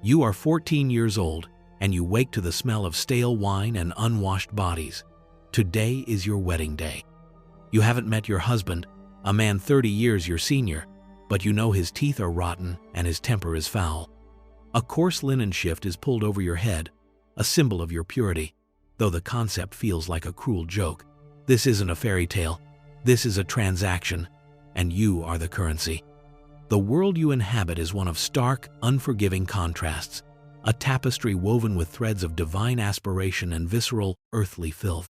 You are 14 years old, and you wake to the smell of stale wine and unwashed bodies. Today is your wedding day. You haven't met your husband, a man 30 years your senior, but you know his teeth are rotten and his temper is foul. A coarse linen shift is pulled over your head, a symbol of your purity, though the concept feels like a cruel joke. This isn't a fairy tale. This is a transaction, and you are the currency. The world you inhabit is one of stark, unforgiving contrasts, a tapestry woven with threads of divine aspiration and visceral, earthly filth.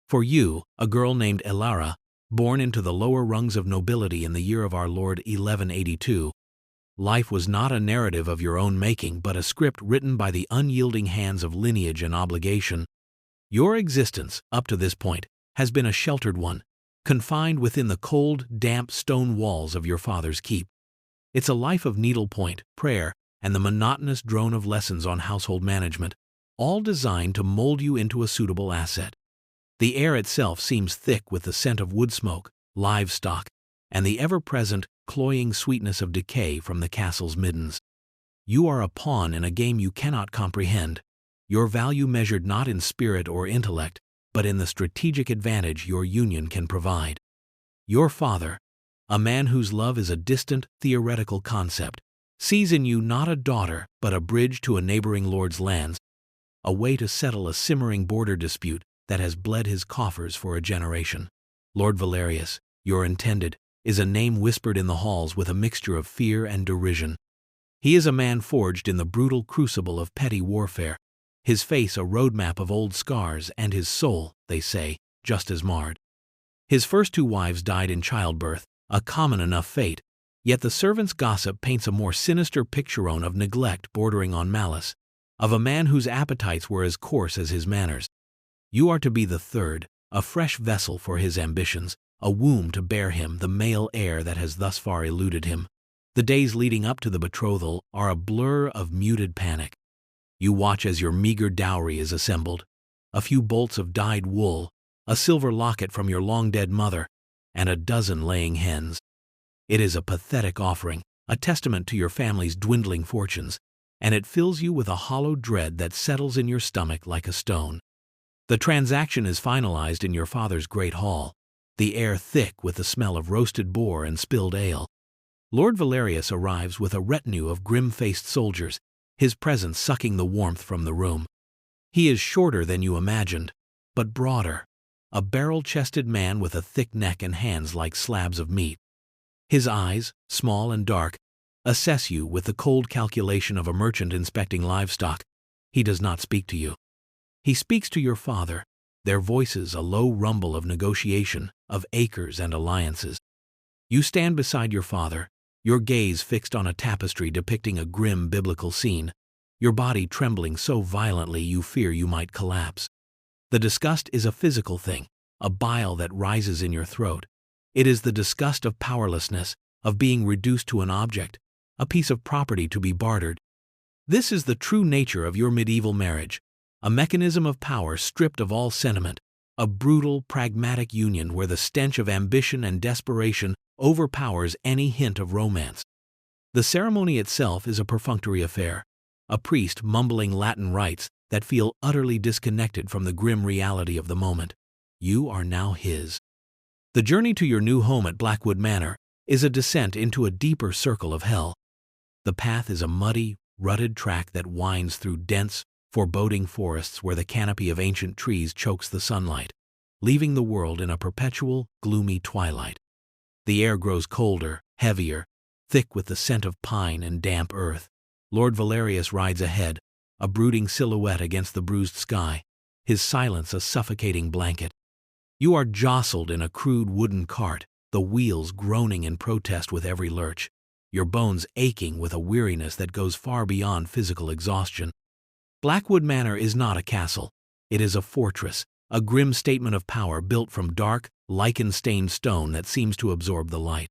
For you, a girl named Elara, born into the lower rungs of nobility in the year of our Lord 1182, life was not a narrative of your own making but a script written by the unyielding hands of lineage and obligation. Your existence, up to this point, has been a sheltered one, confined within the cold, damp stone walls of your father's keep. It's a life of needlepoint, prayer, and the monotonous drone of lessons on household management, all designed to mold you into a suitable asset. The air itself seems thick with the scent of wood smoke, livestock, and the ever-present, cloying sweetness of decay from the castle's middens. You are a pawn in a game you cannot comprehend, your value measured not in spirit or intellect, but in the strategic advantage your union can provide. Your father, a man whose love is a distant, theoretical concept, sees in you not a daughter but a bridge to a neighboring lord's lands, a way to settle a simmering border dispute that has bled his coffers for a generation. Lord Valerius, your intended, is a name whispered in the halls with a mixture of fear and derision. He is a man forged in the brutal crucible of petty warfare, his face a roadmap of old scars and his soul, they say, just as marred. His first 2 wives died in childbirth, a common enough fate, yet the servants' gossip paints a more sinister picture of neglect bordering on malice, of a man whose appetites were as coarse as his manners. You are to be the third, a fresh vessel for his ambitions, a womb to bear him the male heir that has thus far eluded him. The days leading up to the betrothal are a blur of muted panic. You watch as your meager dowry is assembled, a few bolts of dyed wool, a silver locket from your long-dead mother, and a dozen laying hens. It is a pathetic offering, a testament to your family's dwindling fortunes, and it fills you with a hollow dread that settles in your stomach like a stone. The transaction is finalized in your father's great hall, the air thick with the smell of roasted boar and spilled ale. Lord Valerius arrives with a retinue of grim-faced soldiers, his presence sucking the warmth from the room. He is shorter than you imagined, but broader, a barrel-chested man with a thick neck and hands like slabs of meat. His eyes, small and dark, assess you with the cold calculation of a merchant inspecting livestock. He does not speak to you. He speaks to your father, their voices a low rumble of negotiation, of acres and alliances. You stand beside your father, your gaze fixed on a tapestry depicting a grim biblical scene, your body trembling so violently you fear you might collapse. The disgust is a physical thing, a bile that rises in your throat. It is the disgust of powerlessness, of being reduced to an object, a piece of property to be bartered. This is the true nature of your medieval marriage, a mechanism of power stripped of all sentiment, a brutal, pragmatic union where the stench of ambition and desperation overpowers any hint of romance. The ceremony itself is a perfunctory affair, a priest mumbling Latin rites that feel utterly disconnected from the grim reality of the moment. You are now his. The journey to your new home at Blackwood Manor is a descent into a deeper circle of hell. The path is a muddy, rutted track that winds through dense, foreboding forests where the canopy of ancient trees chokes the sunlight, leaving the world in a perpetual, gloomy twilight. The air grows colder, heavier, thick with the scent of pine and damp earth. Lord Valerius rides ahead, a brooding silhouette against the bruised sky, his silence a suffocating blanket. You are jostled in a crude wooden cart, the wheels groaning in protest with every lurch, your bones aching with a weariness that goes far beyond physical exhaustion. Blackwood Manor is not a castle. It is a fortress, a grim statement of power built from dark, lichen-stained stone that seems to absorb the light.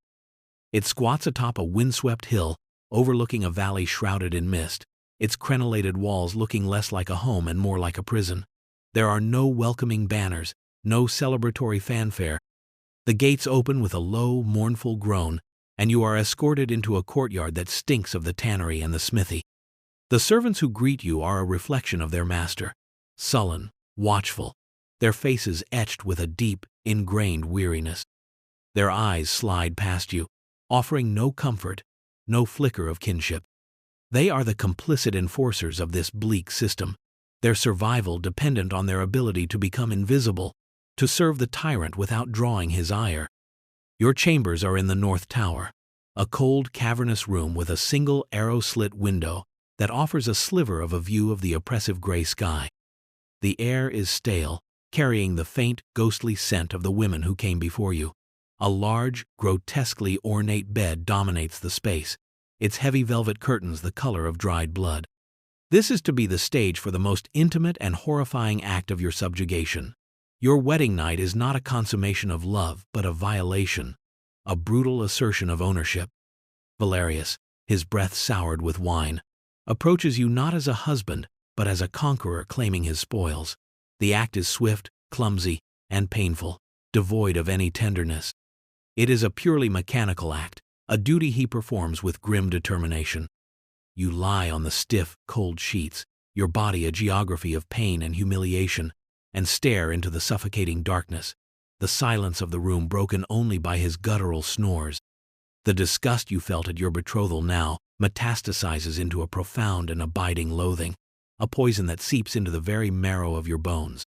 It squats atop a windswept hill, overlooking a valley shrouded in mist, its crenellated walls looking less like a home and more like a prison. There are no welcoming banners, no celebratory fanfare. The gates open with a low, mournful groan, and you are escorted into a courtyard that stinks of the tannery and the smithy. The servants who greet you are a reflection of their master, sullen, watchful, their faces etched with a deep, ingrained weariness. Their eyes slide past you, offering no comfort, no flicker of kinship. They are the complicit enforcers of this bleak system, their survival dependent on their ability to become invisible, to serve the tyrant without drawing his ire. Your chambers are in the North Tower, a cold, cavernous room with a single arrow-slit window that offers a sliver of a view of the oppressive gray sky. The air is stale, carrying the faint, ghostly scent of the women who came before you. A large, grotesquely ornate bed dominates the space, its heavy velvet curtains the color of dried blood. This is to be the stage for the most intimate and horrifying act of your subjugation. Your wedding night is not a consummation of love, but a violation, a brutal assertion of ownership. Valerius, his breath soured with wine, approaches you not as a husband, but as a conqueror claiming his spoils. The act is swift, clumsy, and painful, devoid of any tenderness. It is a purely mechanical act, a duty he performs with grim determination. You lie on the stiff, cold sheets, your body a geography of pain and humiliation, and stare into the suffocating darkness, the silence of the room broken only by his guttural snores. The disgust you felt at your betrothal now metastasizes into a profound and abiding loathing, a poison that seeps into the very marrow of your bones.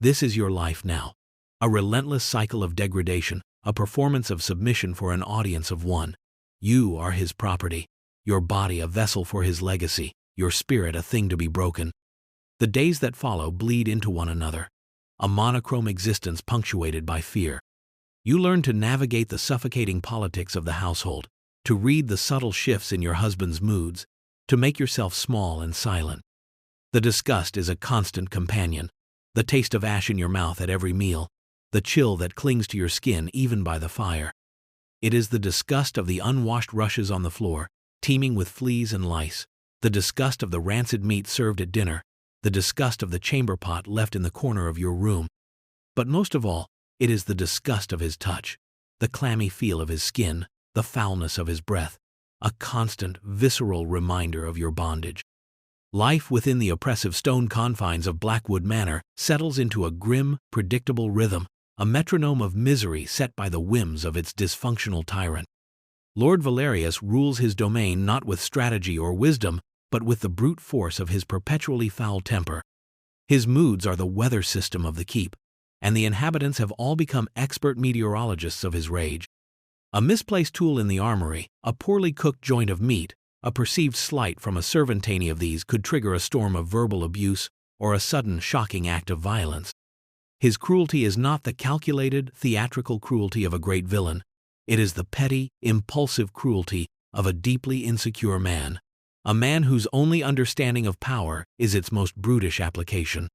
This is your life now, a relentless cycle of degradation, a performance of submission for an audience of one. You are his property, your body a vessel for his legacy, your spirit a thing to be broken. The days that follow bleed into one another, a monochrome existence punctuated by fear. You learn to navigate the suffocating politics of the household, to read the subtle shifts in your husband's moods, to make yourself small and silent. The disgust is a constant companion, the taste of ash in your mouth at every meal, the chill that clings to your skin even by the fire. It is the disgust of the unwashed rushes on the floor, teeming with fleas and lice, the disgust of the rancid meat served at dinner, the disgust of the chamber pot left in the corner of your room. But most of all, it is the disgust of his touch, the clammy feel of his skin, the foulness of his breath, a constant, visceral reminder of your bondage. Life within the oppressive stone confines of Blackwood Manor settles into a grim, predictable rhythm, a metronome of misery set by the whims of its dysfunctional tyrant. Lord Valerius rules his domain not with strategy or wisdom, but with the brute force of his perpetually foul temper. His moods are the weather system of the keep, and the inhabitants have all become expert meteorologists of his rage. A misplaced tool in the armory, a poorly cooked joint of meat, a perceived slight from a servant any of these could trigger a storm of verbal abuse or a sudden, shocking act of violence. His cruelty is not the calculated, theatrical cruelty of a great villain. It is the petty, impulsive cruelty of a deeply insecure man, a man whose only understanding of power is its most brutish application.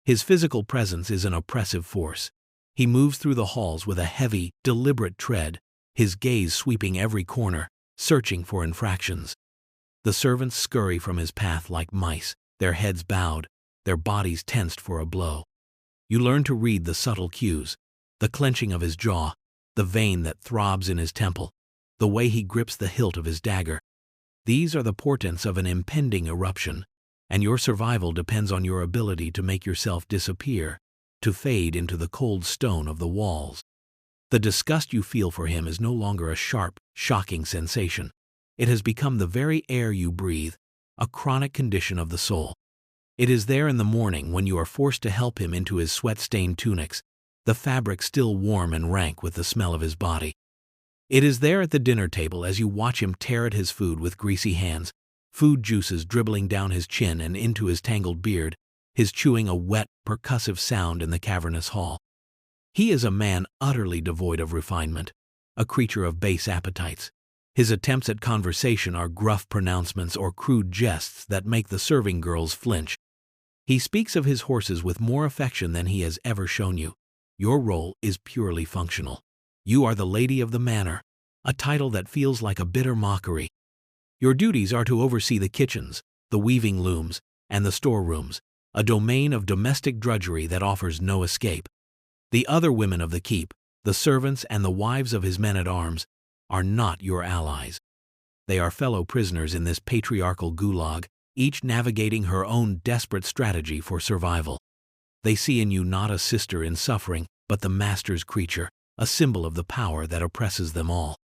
His physical presence is an oppressive force. He moves through the halls with a heavy, deliberate tread, his gaze sweeping every corner, searching for infractions. The servants scurry from his path like mice, their heads bowed, their bodies tensed for a blow. You learn to read the subtle cues, the clenching of his jaw, the vein that throbs in his temple, the way he grips the hilt of his dagger. These are the portents of an impending eruption, and your survival depends on your ability to make yourself disappear, to fade into the cold stone of the walls. The disgust you feel for him is no longer a sharp, shocking sensation. It has become the very air you breathe, a chronic condition of the soul. It is there in the morning when you are forced to help him into his sweat-stained tunics, the fabric still warm and rank with the smell of his body. It is there at the dinner table as you watch him tear at his food with greasy hands, food juices dribbling down his chin and into his tangled beard, his chewing a wet, percussive sound in the cavernous hall. He is a man utterly devoid of refinement, a creature of base appetites. His attempts at conversation are gruff pronouncements or crude jests that make the serving girls flinch. He speaks of his horses with more affection than he has ever shown you. Your role is purely functional. You are the lady of the manor, a title that feels like a bitter mockery. Your duties are to oversee the kitchens, the weaving looms, and the storerooms, a domain of domestic drudgery that offers no escape. The other women of the keep, the servants and the wives of his men-at-arms, are not your allies. They are fellow prisoners in this patriarchal gulag, each navigating her own desperate strategy for survival. They see in you not a sister in suffering, but the master's creature, a symbol of the power that oppresses them all.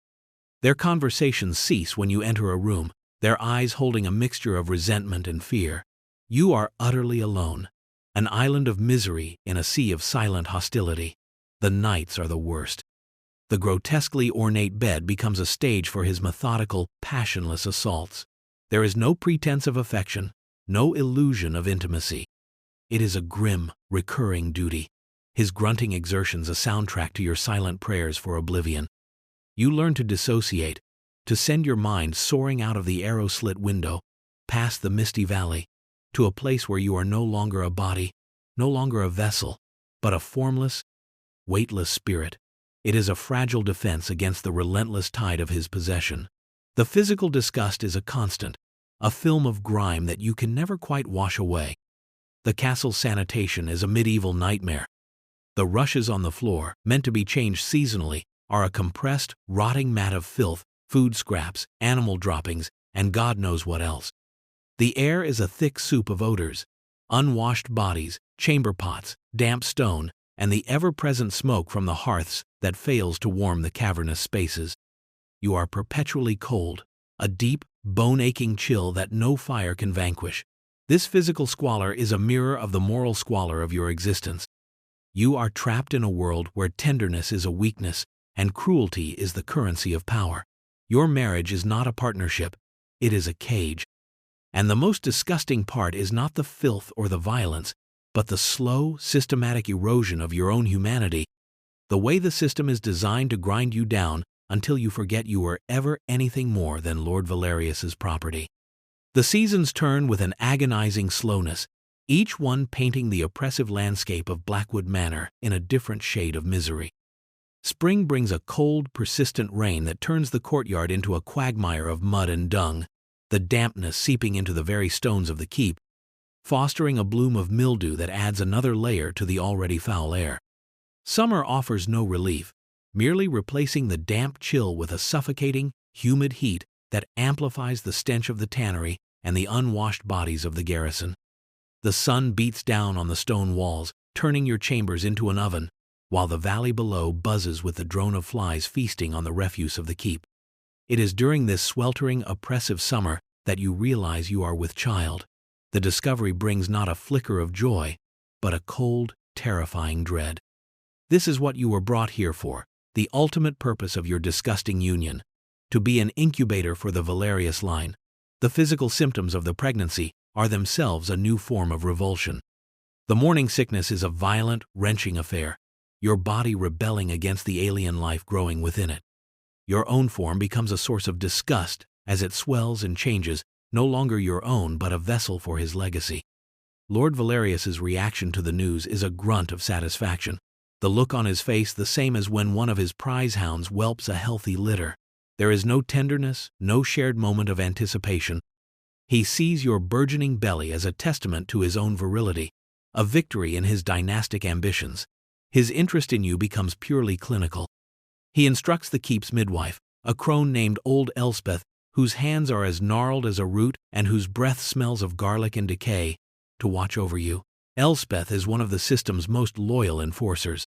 Their conversations cease when you enter a room, their eyes holding a mixture of resentment and fear. You are utterly alone, an island of misery in a sea of silent hostility. The nights are the worst. The grotesquely ornate bed becomes a stage for his methodical, passionless assaults. There is no pretense of affection, no illusion of intimacy. It is a grim, recurring duty. His grunting exertions a soundtrack to your silent prayers for oblivion. You learn to dissociate, to send your mind soaring out of the arrow-slit window, past the misty valley, to a place where you are no longer a body, no longer a vessel, but a formless, weightless spirit. It is a fragile defense against the relentless tide of his possession. The physical disgust is a constant, a film of grime that you can never quite wash away. The castle's sanitation is a medieval nightmare. The rushes on the floor, meant to be changed seasonally, are a compressed, rotting mat of filth, food scraps, animal droppings, and God knows what else. The air is a thick soup of odors, unwashed bodies, chamber pots, damp stone, and the ever-present smoke from the hearths that fails to warm the cavernous spaces. You are perpetually cold, a deep, bone-aching chill that no fire can vanquish. This physical squalor is a mirror of the moral squalor of your existence. You are trapped in a world where tenderness is a weakness and cruelty is the currency of power. Your marriage is not a partnership, it is a cage. And the most disgusting part is not the filth or the violence, but the slow, systematic erosion of your own humanity, the way the system is designed to grind you down until you forget you were ever anything more than Lord Valerius's property. The seasons turn with an agonizing slowness, each one painting the oppressive landscape of Blackwood Manor in a different shade of misery. Spring brings a cold, persistent rain that turns the courtyard into a quagmire of mud and dung, the dampness seeping into the very stones of the keep, fostering a bloom of mildew that adds another layer to the already foul air. Summer offers no relief, merely replacing the damp chill with a suffocating, humid heat that amplifies the stench of the tannery and the unwashed bodies of the garrison. The sun beats down on the stone walls, turning your chambers into an oven, while the valley below buzzes with the drone of flies feasting on the refuse of the keep. It is during this sweltering, oppressive summer that you realize you are with child. The discovery brings not a flicker of joy, but a cold, terrifying dread. This is what you were brought here for, the ultimate purpose of your disgusting union, to be an incubator for the Valerius line. The physical symptoms of the pregnancy are themselves a new form of revulsion. The morning sickness is a violent, wrenching affair, your body rebelling against the alien life growing within it. Your own form becomes a source of disgust as it swells and changes, no longer your own but a vessel for his legacy. Lord Valerius's reaction to the news is a grunt of satisfaction, the look on his face the same as when one of his prize hounds whelps a healthy litter. There is no tenderness, no shared moment of anticipation. He sees your burgeoning belly as a testament to his own virility, a victory in his dynastic ambitions. His interest in you becomes purely clinical. He instructs the keep's midwife, a crone named Old Elspeth, whose hands are as gnarled as a root and whose breath smells of garlic and decay, to watch over you. Elspeth is one of the system's most loyal enforcers.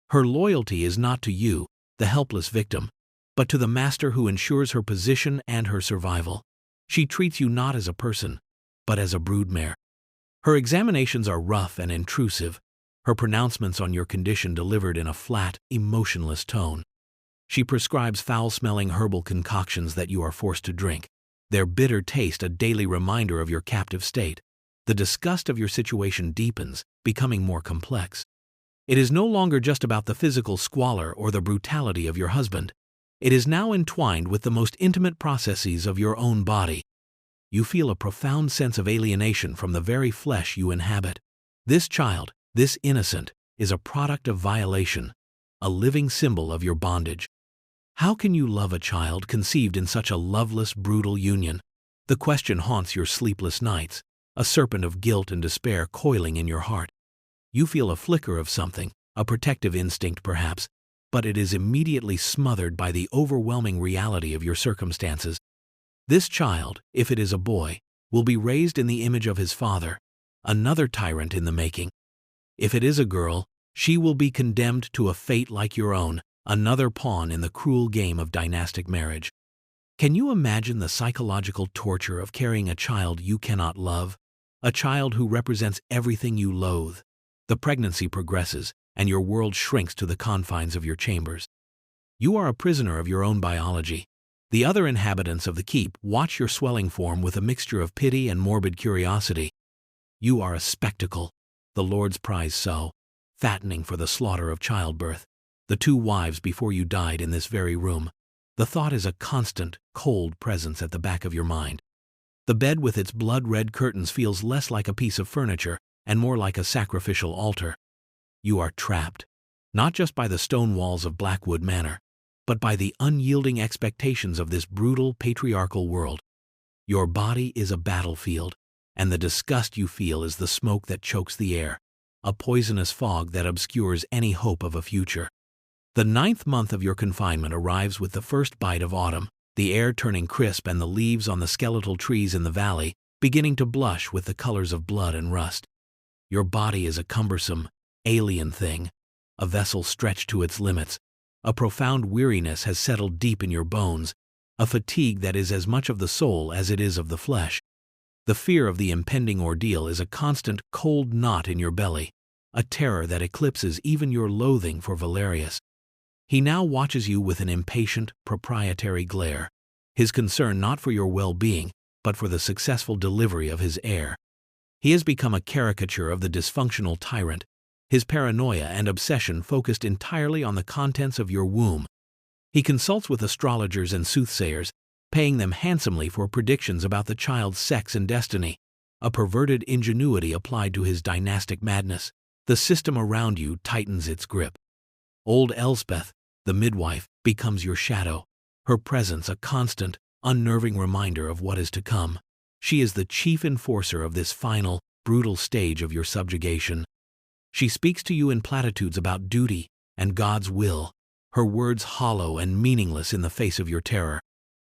Her loyalty is not to you, the helpless victim, but to the master who ensures her position and her survival. She treats you not as a person, but as a broodmare. Her examinations are rough and intrusive, her pronouncements on your condition delivered in a flat, emotionless tone. She prescribes foul-smelling herbal concoctions that you are forced to drink, their bitter taste a daily reminder of your captive state. The disgust of your situation deepens, becoming more complex. It is no longer just about the physical squalor or the brutality of your husband. It is now entwined with the most intimate processes of your own body. You feel a profound sense of alienation from the very flesh you inhabit. This child, this innocent, is a product of violation, a living symbol of your bondage. How can you love a child conceived in such a loveless, brutal union? The question haunts your sleepless nights, a serpent of guilt and despair coiling in your heart. You feel a flicker of something, a protective instinct perhaps, but it is immediately smothered by the overwhelming reality of your circumstances. This child, if it is a boy, will be raised in the image of his father, another tyrant in the making. If it is a girl, she will be condemned to a fate like your own, another pawn in the cruel game of dynastic marriage. Can you imagine the psychological torture of carrying a child you cannot love? A child who represents everything you loathe. The pregnancy progresses, and your world shrinks to the confines of your chambers. You are a prisoner of your own biology. The other inhabitants of the keep watch your swelling form with a mixture of pity and morbid curiosity. You are a spectacle, the Lord's prize sow, fattening for the slaughter of childbirth. The 2 wives before you died in this very room. The thought is a constant, cold presence at the back of your mind. The bed with its blood-red curtains feels less like a piece of furniture and more like a sacrificial altar. You are trapped, not just by the stone walls of Blackwood Manor, but by the unyielding expectations of this brutal, patriarchal world. Your body is a battlefield, and the disgust you feel is the smoke that chokes the air, a poisonous fog that obscures any hope of a future. The 9th month of your confinement arrives with the first bite of autumn, the air turning crisp and the leaves on the skeletal trees in the valley beginning to blush with the colors of blood and rust. Your body is a cumbersome, alien thing, a vessel stretched to its limits. A profound weariness has settled deep in your bones, a fatigue that is as much of the soul as it is of the flesh. The fear of the impending ordeal is a constant, cold knot in your belly, a terror that eclipses even your loathing for Valerius. He now watches you with an impatient, proprietary glare, his concern not for your well-being, but for the successful delivery of his heir. He has become a caricature of the dysfunctional tyrant, his paranoia and obsession focused entirely on the contents of your womb. He consults with astrologers and soothsayers, paying them handsomely for predictions about the child's sex and destiny, a perverted ingenuity applied to his dynastic madness. The system around you tightens its grip. Old Elspeth, the midwife, becomes your shadow, her presence a constant, unnerving reminder of what is to come. She is the chief enforcer of this final, brutal stage of your subjugation. She speaks to you in platitudes about duty and God's will, her words hollow and meaningless in the face of your terror.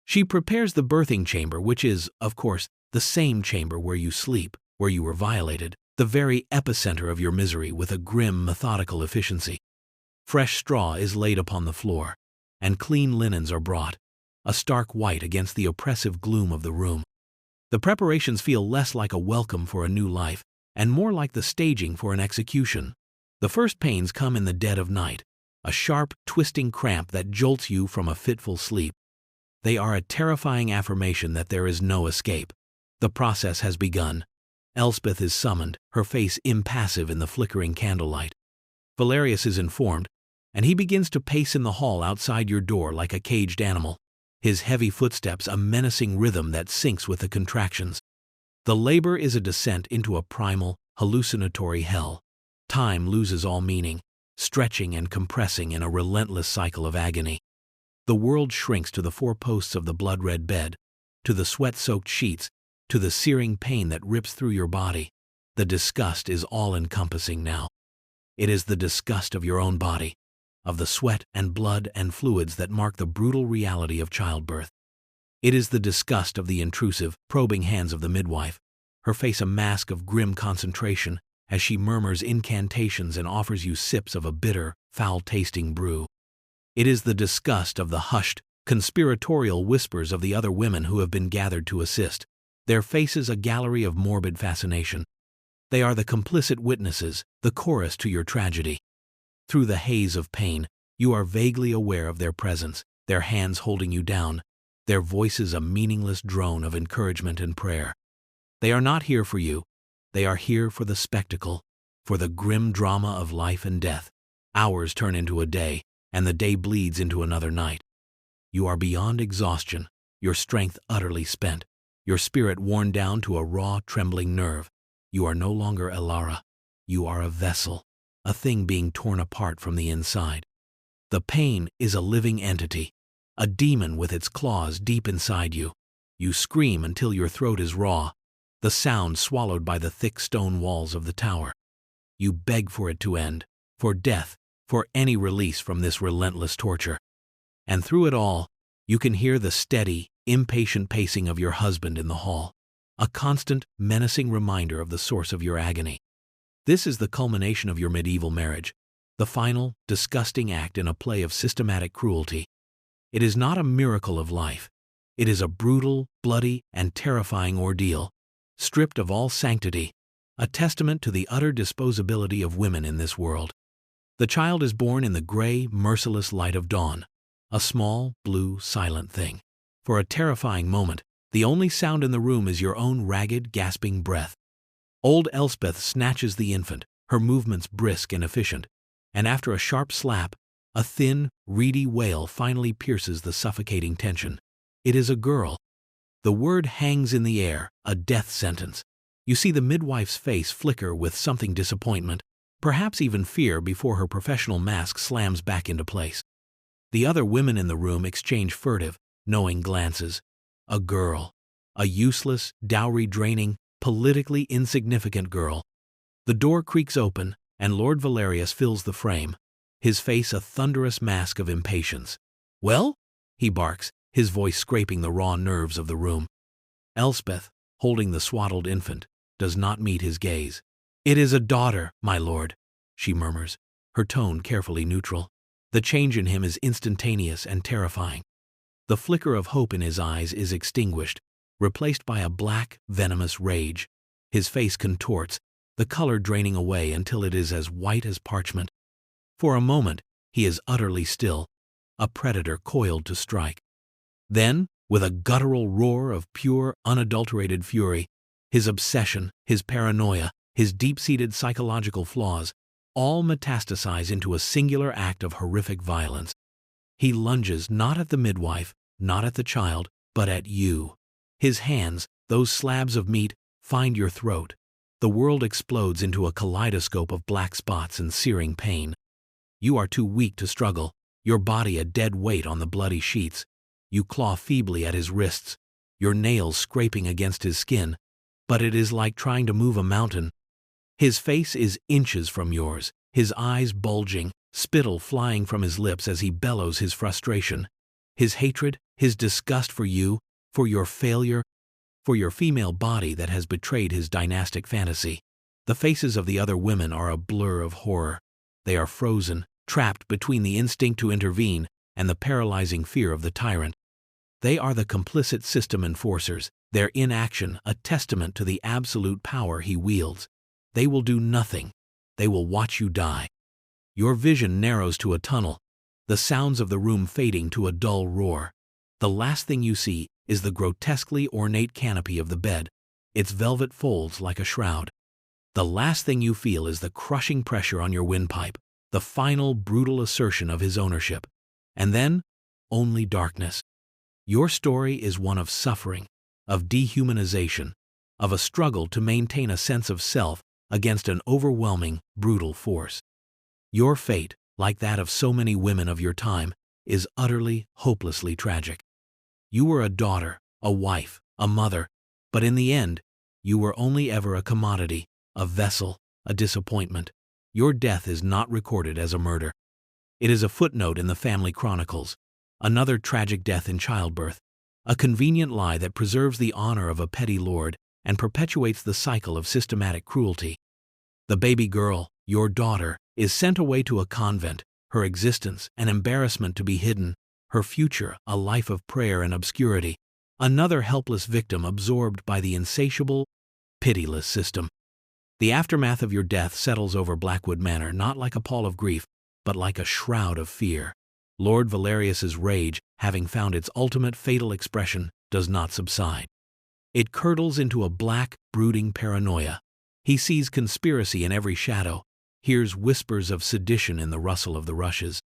She prepares the birthing chamber, which is, of course, the same chamber where you sleep, where you were violated, the very epicenter of your misery with a grim, methodical efficiency. Fresh straw is laid upon the floor, and clean linens are brought, a stark white against the oppressive gloom of the room. The preparations feel less like a welcome for a new life, and more like the staging for an execution. The first pains come in the dead of night, a sharp, twisting cramp that jolts you from a fitful sleep. They are a terrifying affirmation that there is no escape. The process has begun. Elspeth is summoned, her face impassive in the flickering candlelight. Valerius is informed, and he begins to pace in the hall outside your door like a caged animal, his heavy footsteps a menacing rhythm that syncs with the contractions. The labor is a descent into a primal, hallucinatory hell. Time loses all meaning, stretching and compressing in a relentless cycle of agony. The world shrinks to the 4 posts of the blood-red bed, to the sweat-soaked sheets, to the searing pain that rips through your body. The disgust is all-encompassing now. It is the disgust of your own body, of the sweat and blood and fluids that mark the brutal reality of childbirth. It is the disgust of the intrusive, probing hands of the midwife, her face a mask of grim concentration as she murmurs incantations and offers you sips of a bitter, foul-tasting brew. It is the disgust of the hushed, conspiratorial whispers of the other women who have been gathered to assist, their faces a gallery of morbid fascination. They are the complicit witnesses, the chorus to your tragedy. Through the haze of pain, you are vaguely aware of their presence, their hands holding you down, their voices a meaningless drone of encouragement and prayer. They are not here for you. They are here for the spectacle, for the grim drama of life and death. Hours turn into a day, and the day bleeds into another night. You are beyond exhaustion, your strength utterly spent, your spirit worn down to a raw, trembling nerve. You are no longer Elara. You are a vessel, a thing being torn apart from the inside. The pain is a living entity, a demon with its claws deep inside you. You scream until your throat is raw, the sound swallowed by the thick stone walls of the tower. You beg for it to end, for death, for any release from this relentless torture. And through it all, you can hear the steady, impatient pacing of your husband in the hall, a constant, menacing reminder of the source of your agony. This is the culmination of your medieval marriage, the final, disgusting act in a play of systematic cruelty. It is not a miracle of life. It is a brutal, bloody, and terrifying ordeal, stripped of all sanctity, a testament to the utter disposability of women in this world. The child is born in the gray, merciless light of dawn, a small, blue, silent thing. For a terrifying moment, the only sound in the room is your own ragged, gasping breath. Old Elspeth snatches the infant, her movements brisk and efficient, and after a sharp slap, a thin, reedy wail finally pierces the suffocating tension. It is a girl. The word hangs in the air, a death sentence. You see the midwife's face flicker with something disappointment, perhaps even fear before her professional mask slams back into place. The other women in the room exchange furtive, knowing glances. A girl. A useless, dowry-draining, politically insignificant girl. The door creaks open, and Lord Valerius fills the frame, his face a thunderous mask of impatience. "Well?" he barks, his voice scraping the raw nerves of the room. Elspeth, holding the swaddled infant, does not meet his gaze. "It is a daughter, my lord," she murmurs, her tone carefully neutral. The change in him is instantaneous and terrifying. The flicker of hope in his eyes is extinguished, replaced by a black, venomous rage. His face contorts, the color draining away until it is as white as parchment. For a moment, he is utterly still, a predator coiled to strike. Then, with a guttural roar of pure, unadulterated fury, his obsession, his paranoia, his deep-seated psychological flaws, all metastasize into a singular act of horrific violence. He lunges not at the midwife, not at the child, but at you. His hands, those slabs of meat, find your throat. The world explodes into a kaleidoscope of black spots and searing pain. You are too weak to struggle, your body a dead weight on the bloody sheets. You claw feebly at his wrists, your nails scraping against his skin, but it is like trying to move a mountain. His face is inches from yours, his eyes bulging, spittle flying from his lips as he bellows his frustration, his hatred, his disgust for you, for your failure, for your female body that has betrayed his dynastic fantasy. The faces of the other women are a blur of horror. They are frozen, trapped between the instinct to intervene and the paralyzing fear of the tyrant. They are the complicit system enforcers, their inaction a testament to the absolute power he wields. They will do nothing. They will watch you die. Your vision narrows to a tunnel, the sounds of the room fading to a dull roar. The last thing you see is the grotesquely ornate canopy of the bed, its velvet folds like a shroud. The last thing you feel is the crushing pressure on your windpipe, the final brutal assertion of his ownership. And then, only darkness. Your story is one of suffering, of dehumanization, of a struggle to maintain a sense of self against an overwhelming, brutal force. Your fate, like that of so many women of your time, is utterly, hopelessly tragic. You were a daughter, a wife, a mother, but in the end, you were only ever a commodity, a vessel, a disappointment. Your death is not recorded as a murder. It is a footnote in the family chronicles, another tragic death in childbirth, a convenient lie that preserves the honor of a petty lord and perpetuates the cycle of systematic cruelty. The baby girl, your daughter, is sent away to a convent, her existence an embarrassment to be hidden, her future a life of prayer and obscurity, another helpless victim absorbed by the insatiable, pitiless system. The aftermath of your death settles over Blackwood Manor not like a pall of grief, but like a shroud of fear. Lord Valerius's rage, having found its ultimate fatal expression, does not subside. It curdles into a black, brooding paranoia. He sees conspiracy in every shadow, hears whispers of sedition in the rustle of the rushes.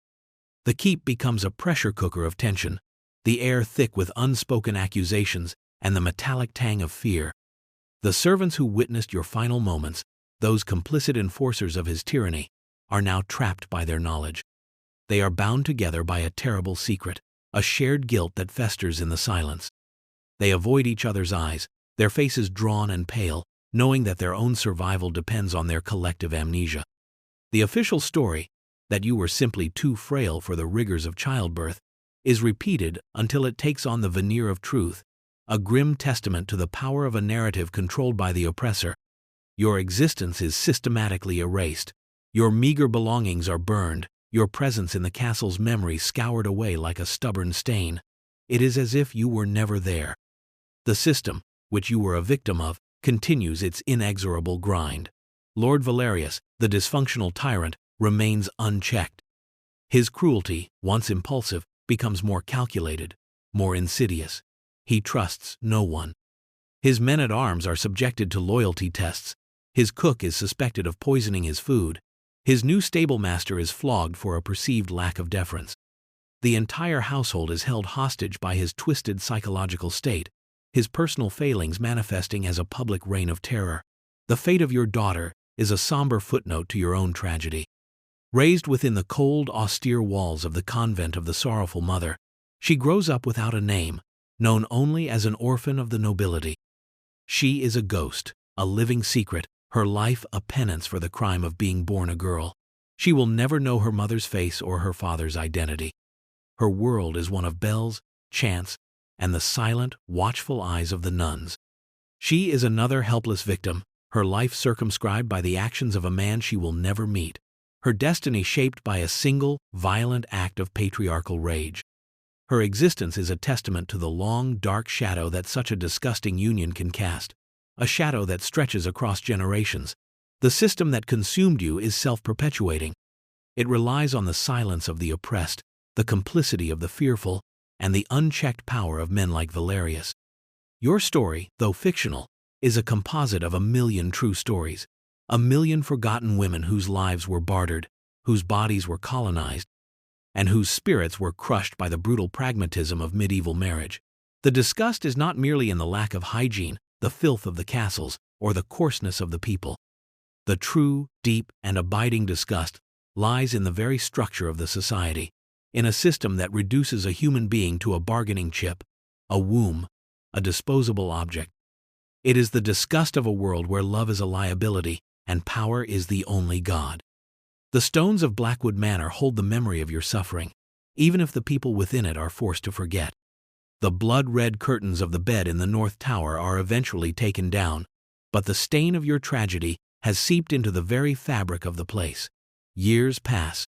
The keep becomes a pressure cooker of tension, the air thick with unspoken accusations and the metallic tang of fear. The servants who witnessed your final moments, those complicit enforcers of his tyranny, are now trapped by their knowledge. They are bound together by a terrible secret, a shared guilt that festers in the silence. They avoid each other's eyes, their faces drawn and pale, knowing that their own survival depends on their collective amnesia. The official story, that you were simply too frail for the rigors of childbirth, is repeated until it takes on the veneer of truth, a grim testament to the power of a narrative controlled by the oppressor. Your existence is systematically erased. Your meager belongings are burned, your presence in the castle's memory scoured away like a stubborn stain. It is as if you were never there. The system, which you were a victim of, continues its inexorable grind. Lord Valerius, the dysfunctional tyrant, remains unchecked. His cruelty, once impulsive, becomes more calculated, more insidious. He trusts no one. His men-at-arms are subjected to loyalty tests. His cook is suspected of poisoning his food. His new stablemaster is flogged for a perceived lack of deference. The entire household is held hostage by his twisted psychological state, his personal failings manifesting as a public reign of terror. The fate of your daughter is a somber footnote to your own tragedy. Raised within the cold, austere walls of the convent of the sorrowful mother, she grows up without a name, known only as an orphan of the nobility. She is a ghost, a living secret, her life a penance for the crime of being born a girl. She will never know her mother's face or her father's identity. Her world is one of bells, chants, and the silent, watchful eyes of the nuns. She is another helpless victim, her life circumscribed by the actions of a man she will never meet, her destiny shaped by a single, violent act of patriarchal rage. Her existence is a testament to the long, dark shadow that such a disgusting union can cast, a shadow that stretches across generations. The system that consumed you is self-perpetuating. It relies on the silence of the oppressed, the complicity of the fearful, and the unchecked power of men like Valerius. Your story, though fictional, is a composite of 1,000,000 true stories, 1,000,000 forgotten women whose lives were bartered, whose bodies were colonized, and whose spirits were crushed by the brutal pragmatism of medieval marriage. The disgust is not merely in the lack of hygiene, the filth of the castles, or the coarseness of the people. The true, deep, and abiding disgust lies in the very structure of the society, in a system that reduces a human being to a bargaining chip, a womb, a disposable object. It is the disgust of a world where love is a liability and power is the only god. The stones of Blackwood Manor hold the memory of your suffering, even if the people within it are forced to forget. The blood-red curtains of the bed in the North Tower are eventually taken down, but the stain of your tragedy has seeped into the very fabric of the place. Years pass.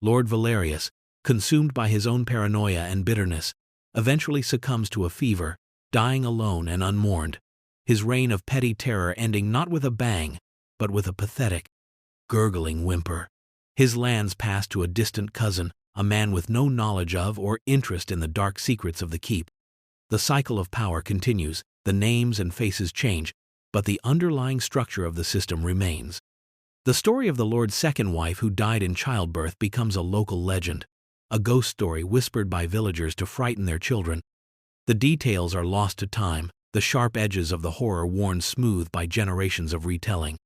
Lord Valerius, consumed by his own paranoia and bitterness, eventually succumbs to a fever, dying alone and unmourned, his reign of petty terror ending not with a bang, but with a pathetic, gurgling whimper. His lands pass to a distant cousin, a man with no knowledge of or interest in the dark secrets of the keep. The cycle of power continues, the names and faces change, but the underlying structure of the system remains. The story of the Lord's second wife who died in childbirth becomes a local legend, a ghost story whispered by villagers to frighten their children. The details are lost to time, the sharp edges of the horror worn smooth by generations of retelling.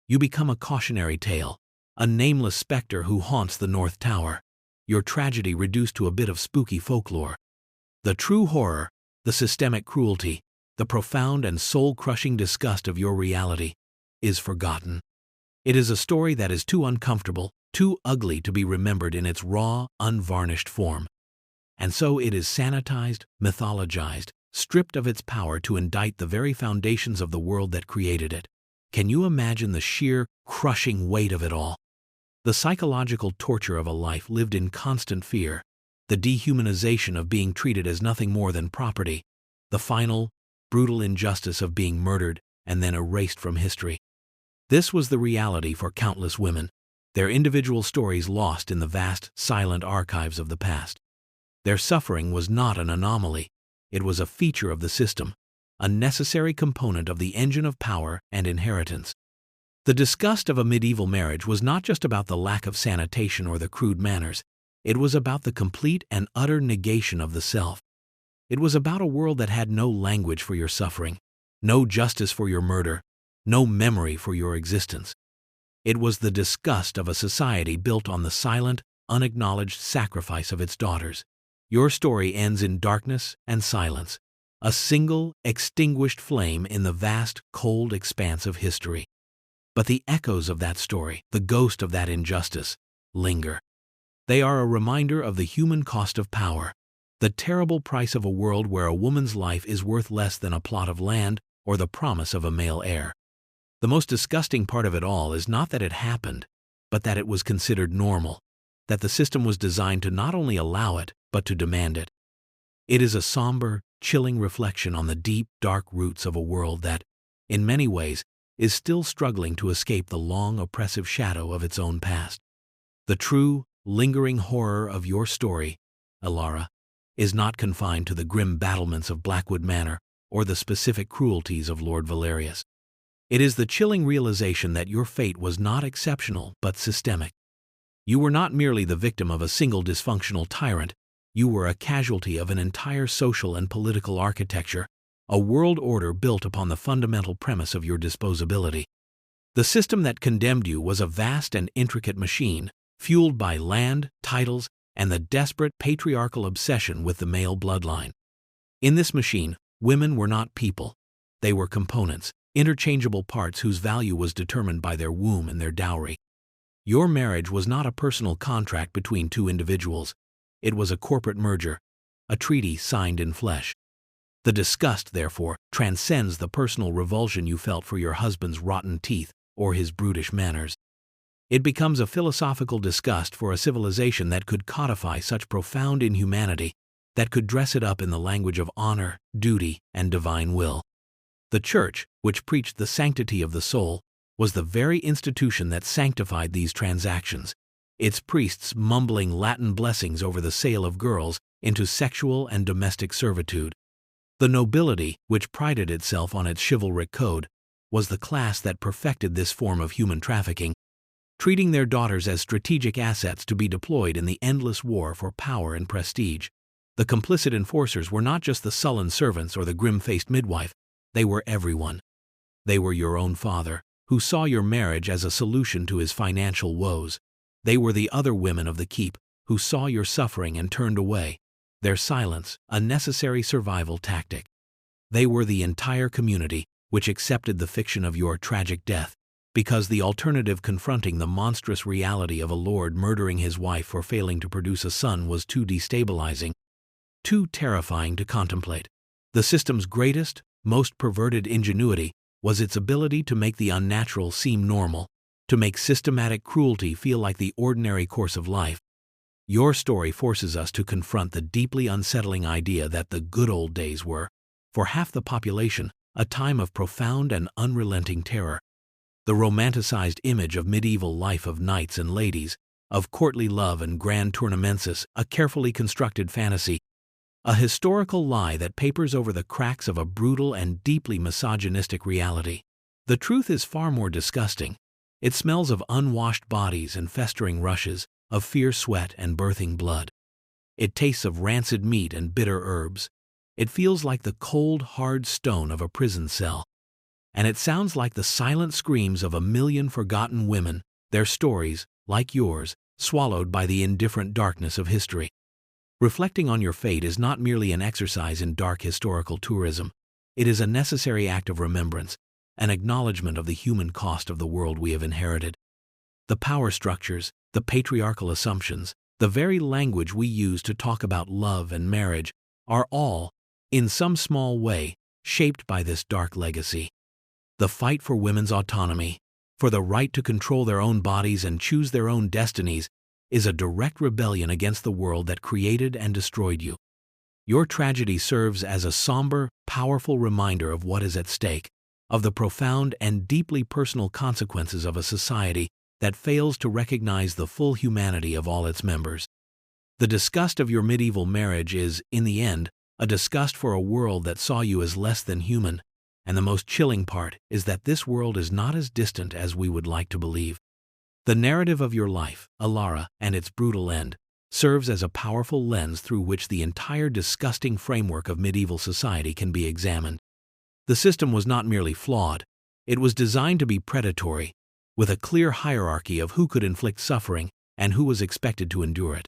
You become a cautionary tale, a nameless specter who haunts the North Tower, your tragedy reduced to a bit of spooky folklore. The true horror, the systemic cruelty, the profound and soul-crushing disgust of your reality, is forgotten. It is a story that is too uncomfortable, too ugly to be remembered in its raw, unvarnished form. And so it is sanitized, mythologized, stripped of its power to indict the very foundations of the world that created it. Can you imagine the sheer, crushing weight of it all? The psychological torture of a life lived in constant fear, the dehumanization of being treated as nothing more than property, the final, brutal injustice of being murdered and then erased from history. This was the reality for countless women, their individual stories lost in the vast, silent archives of the past. Their suffering was not an anomaly, it was a feature of the system, a necessary component of the engine of power and inheritance. The disgust of a medieval marriage was not just about the lack of sanitation or the crude manners, it was about the complete and utter negation of the self. It was about a world that had no language for your suffering, no justice for your murder, no memory for your existence. It was the disgust of a society built on the silent, unacknowledged sacrifice of its daughters. Your story ends in darkness and silence, a single, extinguished flame in the vast, cold expanse of history. But the echoes of that story, the ghost of that injustice, linger. They are a reminder of the human cost of power, The terrible price of a world where a woman's life is worth less than a plot of land or the promise of a male heir. The most disgusting part of it all is not that it happened, but that it was considered normal, that the system was designed to not only allow it, but to demand it. It is a somber, chilling reflection on the deep, dark roots of a world that, in many ways, is still struggling to escape the long, oppressive shadow of its own past. The true, lingering horror of your story, Elara, is not confined to the grim battlements of Blackwood Manor or the specific cruelties of Lord Valerius. It is the chilling realization that your fate was not exceptional but systemic. You were not merely the victim of a single dysfunctional tyrant, you were a casualty of an entire social and political architecture, a world order built upon the fundamental premise of your disposability. The system that condemned you was a vast and intricate machine, fueled by land, titles, and the desperate patriarchal obsession with the male bloodline. In this machine, women were not people. They were components, interchangeable parts whose value was determined by their womb and their dowry. Your marriage was not a personal contract between two individuals. It was a corporate merger, a treaty signed in flesh. The disgust, therefore, transcends the personal revulsion you felt for your husband's rotten teeth or his brutish manners. It becomes a philosophical disgust for a civilization that could codify such profound inhumanity, that could dress it up in the language of honor, duty, and divine will. The Church, which preached the sanctity of the soul, was the very institution that sanctified these transactions, its priests mumbling Latin blessings over the sale of girls into sexual and domestic servitude. The nobility, which prided itself on its chivalric code, was the class that perfected this form of human trafficking, treating their daughters as strategic assets to be deployed in the endless war for power and prestige. The complicit enforcers were not just the sullen servants or the grim-faced midwife, they were everyone. They were your own father, who saw your marriage as a solution to his financial woes. They were the other women of the keep, who saw your suffering and turned away, their silence a necessary survival tactic. They were the entire community, which accepted the fiction of your tragic death, because the alternative confronting the monstrous reality of a lord murdering his wife for failing to produce a son was too destabilizing, too terrifying to contemplate. The system's greatest, most perverted ingenuity was its ability to make the unnatural seem normal, to make systematic cruelty feel like the ordinary course of life. Your story forces us to confront the deeply unsettling idea that the good old days were, for half the population, a time of profound and unrelenting terror. The romanticized image of medieval life of knights and ladies, of courtly love and grand tournamences, a carefully constructed fantasy, a historical lie that papers over the cracks of a brutal and deeply misogynistic reality. The truth is far more disgusting. It smells of unwashed bodies and festering rushes, of fierce sweat and birthing blood. It tastes of rancid meat and bitter herbs. It feels like the cold, hard stone of a prison cell. And it sounds like the silent screams of a million forgotten women, their stories, like yours, swallowed by the indifferent darkness of history. Reflecting on your fate is not merely an exercise in dark historical tourism. It is a necessary act of remembrance, an acknowledgement of the human cost of the world we have inherited. The power structures, the patriarchal assumptions, the very language we use to talk about love and marriage are all, in some small way, shaped by this dark legacy. The fight for women's autonomy, for the right to control their own bodies and choose their own destinies, is a direct rebellion against the world that created and destroyed you. Your tragedy serves as a somber, powerful reminder of what is at stake, of the profound and deeply personal consequences of a society that fails to recognize the full humanity of all its members. The disgust of your medieval marriage is, in the end, a disgust for a world that saw you as less than human, and the most chilling part is that this world is not as distant as we would like to believe. The narrative of your life, Elara, and its brutal end, serves as a powerful lens through which the entire disgusting framework of medieval society can be examined. The system was not merely flawed, it was designed to be predatory, with a clear hierarchy of who could inflict suffering and who was expected to endure it.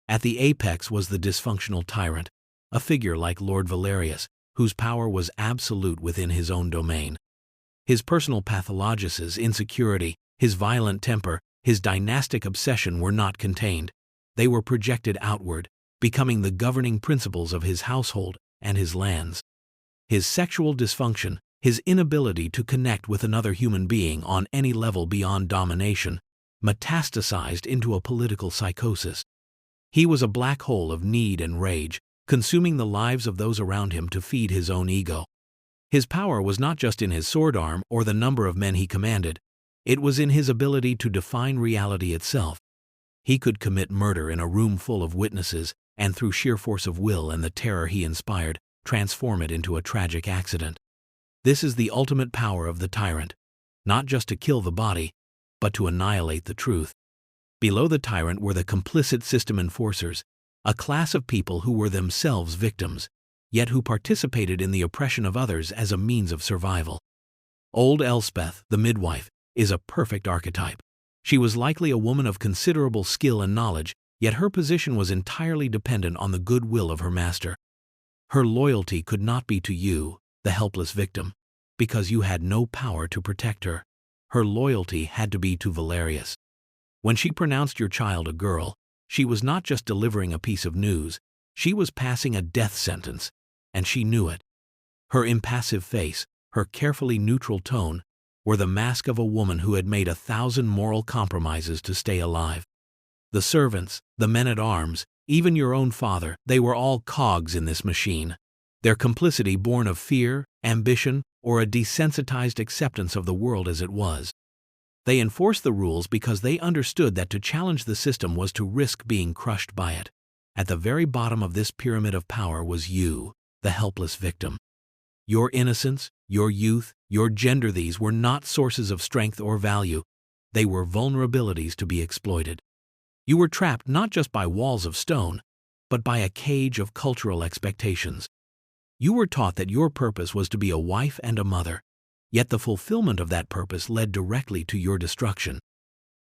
At the apex was the dysfunctional tyrant, a figure like Lord Valerius, whose power was absolute within his own domain. His personal pathologies, insecurity, his violent temper, his dynastic obsession were not contained. They were projected outward, becoming the governing principles of his household and his lands. His sexual dysfunction, his inability to connect with another human being on any level beyond domination, metastasized into a political psychosis. He was a black hole of need and rage, consuming the lives of those around him to feed his own ego. His power was not just in his sword arm or the number of men he commanded. It was in his ability to define reality itself. He could commit murder in a room full of witnesses, and through sheer force of will and the terror he inspired, transform it into a tragic accident. This is the ultimate power of the tyrant, not just to kill the body, but to annihilate the truth. Below the tyrant were the complicit system enforcers, a class of people who were themselves victims, yet who participated in the oppression of others as a means of survival. Old Elspeth, the midwife, is a perfect archetype. She was likely a woman of considerable skill and knowledge, yet her position was entirely dependent on the goodwill of her master. Her loyalty could not be to you, the helpless victim, because you had no power to protect her. Her loyalty had to be to Valerius. When she pronounced your child a girl, she was not just delivering a piece of news, she was passing a death sentence, and she knew it. Her impassive face, her carefully neutral tone, were the mask of a woman who had made 1,000 moral compromises to stay alive. The servants, the men-at-arms, even your own father, they were all cogs in this machine, their complicity born of fear, ambition, or a desensitized acceptance of the world as it was. They enforced the rules because they understood that to challenge the system was to risk being crushed by it. At the very bottom of this pyramid of power was you, the helpless victim. Your innocence, your youth, your gender, these were not sources of strength or value. They were vulnerabilities to be exploited. You were trapped not just by walls of stone, but by a cage of cultural expectations. You were taught that your purpose was to be a wife and a mother, yet the fulfillment of that purpose led directly to your destruction.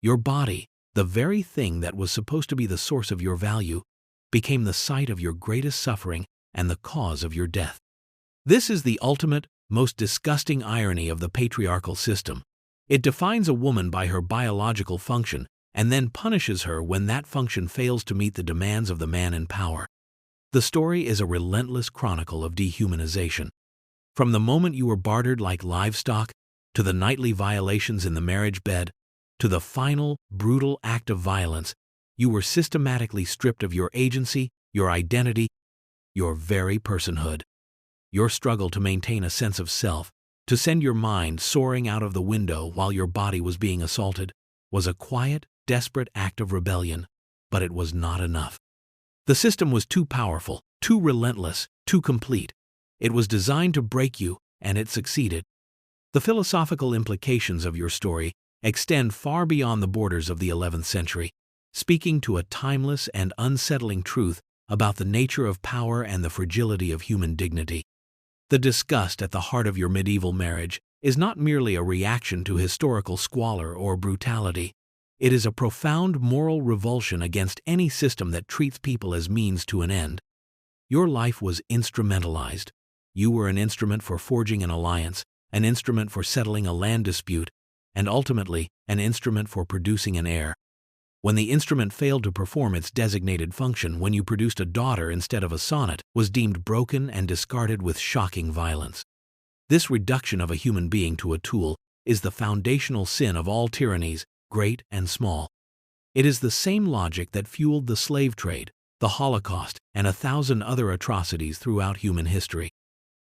Your body, the very thing that was supposed to be the source of your value, became the site of your greatest suffering and the cause of your death. This is the ultimate, most disgusting irony of the patriarchal system. It defines a woman by her biological function and then punishes her when that function fails to meet the demands of the man in power. The story is a relentless chronicle of dehumanization. From the moment you were bartered like livestock, to the nightly violations in the marriage bed, to the final, brutal act of violence, you were systematically stripped of your agency, your identity, your very personhood. Your struggle to maintain a sense of self, to send your mind soaring out of the window while your body was being assaulted, was a quiet, desperate act of rebellion, but it was not enough. The system was too powerful, too relentless, too complete. It was designed to break you, and it succeeded. The philosophical implications of your story extend far beyond the borders of the 11th century, speaking to a timeless and unsettling truth about the nature of power and the fragility of human dignity. The disgust at the heart of your medieval marriage is not merely a reaction to historical squalor or brutality. It is a profound moral revulsion against any system that treats people as means to an end. Your life was instrumentalized. You were an instrument for forging an alliance, an instrument for settling a land dispute, and ultimately, an instrument for producing an heir. When the instrument failed to perform its designated function, when you produced a daughter instead of a sonnet, was deemed broken and discarded with shocking violence. This reduction of a human being to a tool is the foundational sin of all tyrannies, great and small. It is the same logic that fueled the slave trade, the Holocaust, and 1,000 other atrocities throughout human history.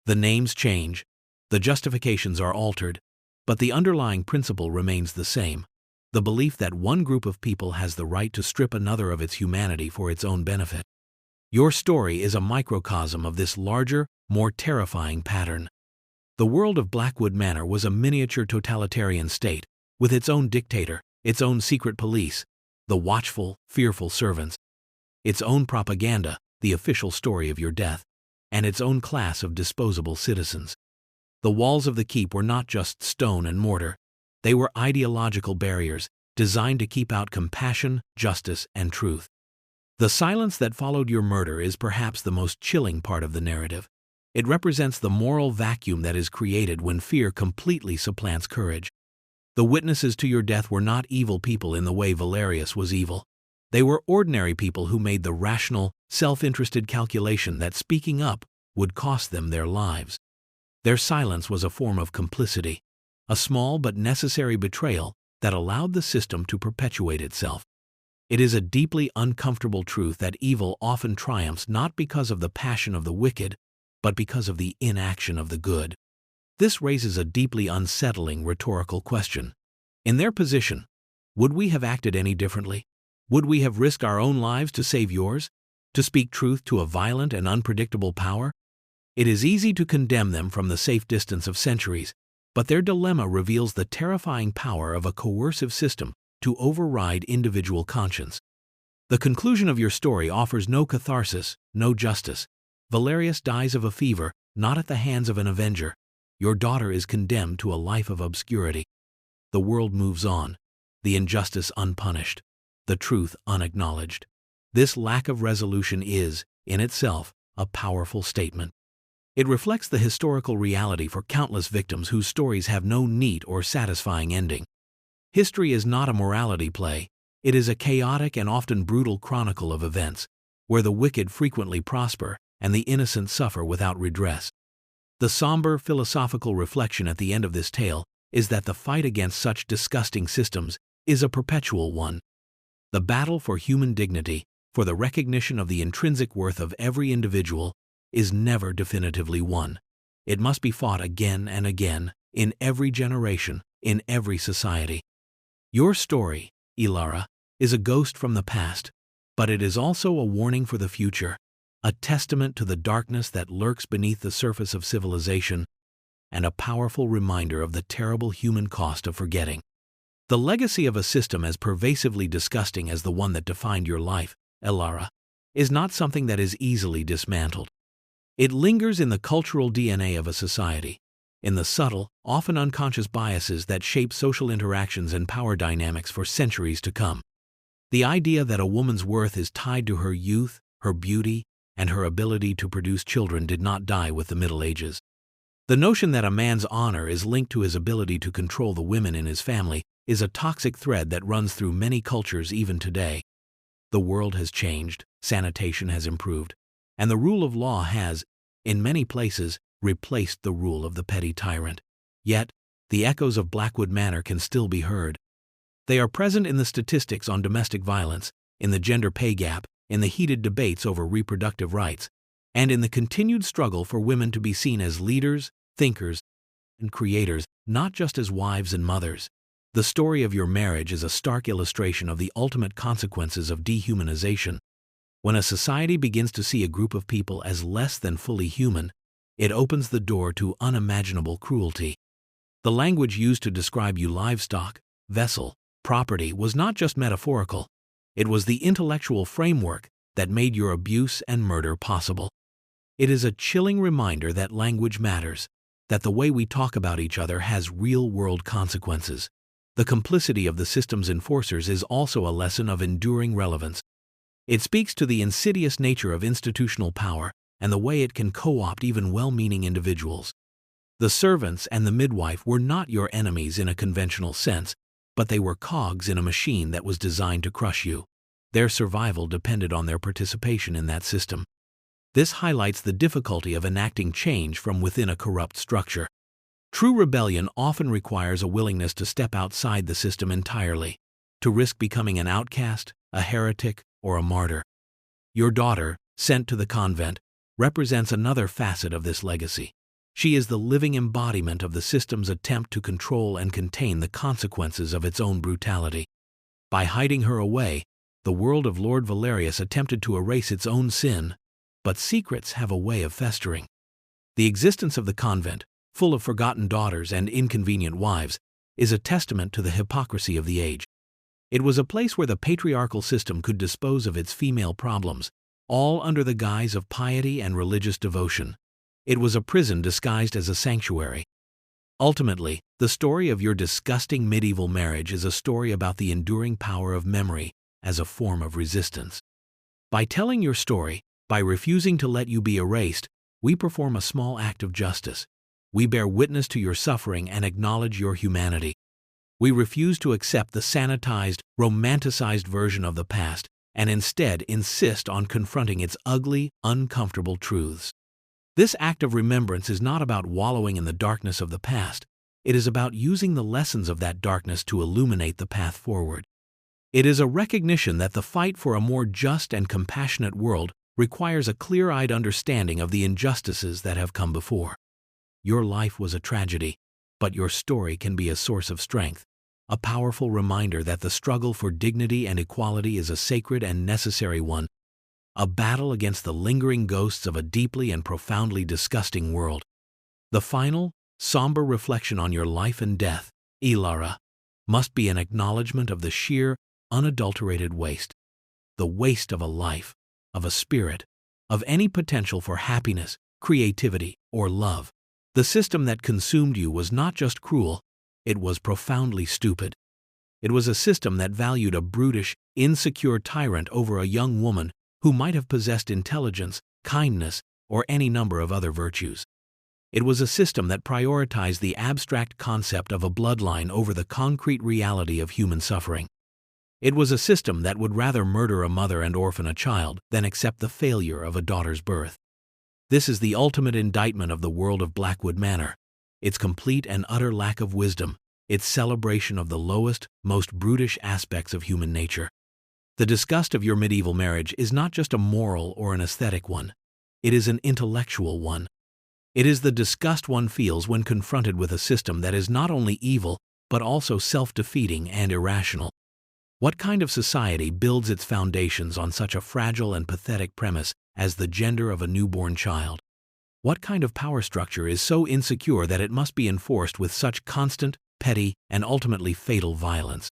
The names change, the justifications are altered, but the underlying principle remains the same: the belief that one group of people has the right to strip another of its humanity for its own benefit. Your story is a microcosm of this larger, more terrifying pattern. The world of Blackwood Manor was a miniature totalitarian state, with its own dictator, its own secret police, the watchful, fearful servants, its own propaganda, the official story of your death, and its own class of disposable citizens. The walls of the keep were not just stone and mortar. They were ideological barriers, designed to keep out compassion, justice, and truth. The silence that followed your murder is perhaps the most chilling part of the narrative. It represents the moral vacuum that is created when fear completely supplants courage. The witnesses to your death were not evil people in the way Valerius was evil. They were ordinary people who made the rational, self-interested calculation that speaking up would cost them their lives. Their silence was a form of complicity, a small but necessary betrayal that allowed the system to perpetuate itself. It is a deeply uncomfortable truth that evil often triumphs not because of the passion of the wicked, but because of the inaction of the good. This raises a deeply unsettling rhetorical question. In their position, would we have acted any differently? Would we have risked our own lives to save yours? To speak truth to a violent and unpredictable power? It is easy to condemn them from the safe distance of centuries, but their dilemma reveals the terrifying power of a coercive system to override individual conscience. The conclusion of your story offers no catharsis, no justice. Valerius dies of a fever, not at the hands of an avenger. Your daughter is condemned to a life of obscurity. The world moves on, the injustice unpunished, the truth unacknowledged. This lack of resolution is, in itself, a powerful statement. It reflects the historical reality for countless victims whose stories have no neat or satisfying ending. History is not a morality play, it is a chaotic and often brutal chronicle of events, where the wicked frequently prosper and the innocent suffer without redress. The somber philosophical reflection at the end of this tale is that the fight against such disgusting systems is a perpetual one. The battle for human dignity, for the recognition of the intrinsic worth of every individual, is never definitively won. It must be fought again and again, in every generation, in every society. Your story, Elara, is a ghost from the past, but it is also a warning for the future, a testament to the darkness that lurks beneath the surface of civilization, and a powerful reminder of the terrible human cost of forgetting. The legacy of a system as pervasively disgusting as the one that defined your life, Elara, is not something that is easily dismantled. It lingers in the cultural DNA of a society, in the subtle, often unconscious biases that shape social interactions and power dynamics for centuries to come. The idea that a woman's worth is tied to her youth, her beauty, and her ability to produce children did not die with the Middle Ages. The notion that a man's honor is linked to his ability to control the women in his family is a toxic thread that runs through many cultures even today. The world has changed, sanitation has improved, and the rule of law has, in many places, replaced the rule of the petty tyrant. Yet, the echoes of Blackwood Manor can still be heard. They are present in the statistics on domestic violence, in the gender pay gap, in the heated debates over reproductive rights, and in the continued struggle for women to be seen as leaders, thinkers, and creators, not just as wives and mothers. The story of your marriage is a stark illustration of the ultimate consequences of dehumanization. When a society begins to see a group of people as less than fully human, it opens the door to unimaginable cruelty. The language used to describe you livestock, vessel, property was not just metaphorical. It was the intellectual framework that made your abuse and murder possible. It is a chilling reminder that language matters, that the way we talk about each other has real-world consequences. The complicity of the system's enforcers is also a lesson of enduring relevance. It speaks to the insidious nature of institutional power and the way it can co-opt even well-meaning individuals. The servants and the midwife were not your enemies in a conventional sense, but they were cogs in a machine that was designed to crush you. Their survival depended on their participation in that system. This highlights the difficulty of enacting change from within a corrupt structure. True rebellion often requires a willingness to step outside the system entirely, to risk becoming an outcast, a heretic, or a martyr. Your daughter, sent to the convent, represents another facet of this legacy. She is the living embodiment of the system's attempt to control and contain the consequences of its own brutality. By hiding her away, the world of Lord Valerius attempted to erase its own sin, but secrets have a way of festering. The existence of the convent, full of forgotten daughters and inconvenient wives, is a testament to the hypocrisy of the age. It was a place where the patriarchal system could dispose of its female problems, all under the guise of piety and religious devotion. It was a prison disguised as a sanctuary. Ultimately, the story of your disgusting medieval marriage is a story about the enduring power of memory as a form of resistance. By telling your story, by refusing to let you be erased, we perform a small act of justice. We bear witness to your suffering and acknowledge your humanity. We refuse to accept the sanitized, romanticized version of the past and instead insist on confronting its ugly, uncomfortable truths. This act of remembrance is not about wallowing in the darkness of the past. It is about using the lessons of that darkness to illuminate the path forward. It is a recognition that the fight for a more just and compassionate world requires a clear-eyed understanding of the injustices that have come before. Your life was a tragedy, but your story can be a source of strength, a powerful reminder that the struggle for dignity and equality is a sacred and necessary one, a battle against the lingering ghosts of a deeply and profoundly disgusting world. The final, somber reflection on your life and death, Elara, must be an acknowledgement of the sheer, unadulterated waste. The waste of a life, of a spirit, of any potential for happiness, creativity, or love. The system that consumed you was not just cruel, it was profoundly stupid. It was a system that valued a brutish, insecure tyrant over a young woman who might have possessed intelligence, kindness, or any number of other virtues. It was a system that prioritized the abstract concept of a bloodline over the concrete reality of human suffering. It was a system that would rather murder a mother and orphan a child than accept the failure of a daughter's birth. This is the ultimate indictment of the world of Blackwood Manor, its complete and utter lack of wisdom, its celebration of the lowest, most brutish aspects of human nature. The disgust of your medieval marriage is not just a moral or an aesthetic one. It is an intellectual one. It is the disgust one feels when confronted with a system that is not only evil, but also self-defeating and irrational. What kind of society builds its foundations on such a fragile and pathetic premise as the gender of a newborn child? What kind of power structure is so insecure that it must be enforced with such constant, petty, and ultimately fatal violence?